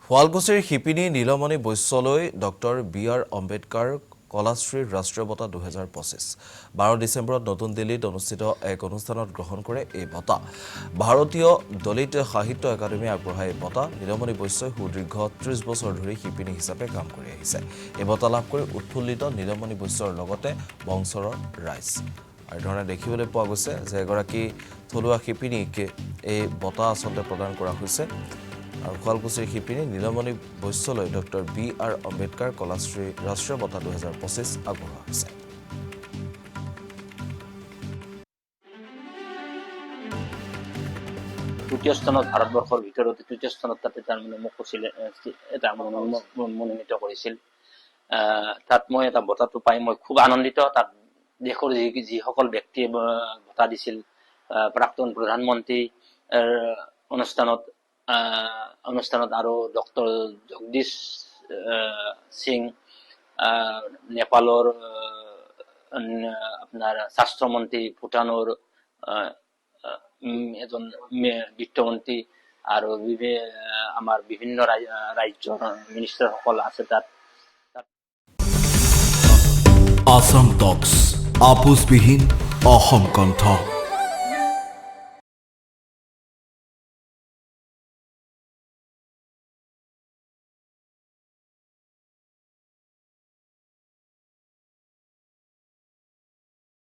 শুৱালকুছিৰ শিপিনী Nilmani বৈশ্যলৈ doctor BR. Ambedkar কলাশ্ৰীৰ ৰাষ্ট্ৰীয় বঁটা 2025 12 ডিচেম্বৰত নতুন দিল্লীত অনুষ্ঠিত এক অনুষ্ঠানত গ্ৰহণ কৰে এই বঁটা। ভাৰতীয় দলিত সাহিত্য একাডেমীয়ে আগবঢ়ায় এই বঁটা। নীলমণি বৈশ্যই সুদীৰ্ঘ 30 বছৰ ধৰি শিপিনী হিচাপে কাম কৰি আহিছে। এই বঁটা লাভ কৰি উৎফুল্লিত নীলমণি বৈশ্যৰ লগতে বংশৰ ৰাইজ। আৰু ধৰণে দেখিবলৈ পোৱা গৈছে যে এগৰাকী থলুৱা শিপিনীক এই বঁটা আচলতে প্ৰদান কৰা হৈছে। আৰু শুৱালকুছিৰ শিপিনী নীলমণি বৈশ্যলৈ ডক্টৰ বি.আৰ. আম্বেদকাৰ কলাশ্ৰী ৰাষ্ট্ৰীয় বঁটা 2025 আগবঢ়োৱা হৈছে। তৃতীয় স্থানত ভাৰতবৰ্ষৰ ভিতৰত তৃতীয় স্থানত তাতে তাৰমানে মোক কৈছিলে এটা মনোনীত কৰিছিল। তাত মই এটা বঁটাটো পাই মই খুব আনন্দিত। তাত দেশৰ যিসকল ব্যক্তিয়ে বঁটা দিছিল, প্ৰাক্তন প্ৰধানমন্ত্ৰী অনুষ্ঠানত আৰু ডক্টৰ জগদীশ সিং, নেপালৰ আপোনাৰ স্বাস্থ্যমন্ত্ৰী, ভূটানৰ এজন বিত্তমন্ত্ৰী আৰু আমাৰ বিভিন্ন ৰাজ্যৰ মিনিষ্টাৰসকল আছে তাত। আসাম টক্স আপোচবিহীন অসম কণ্ঠ।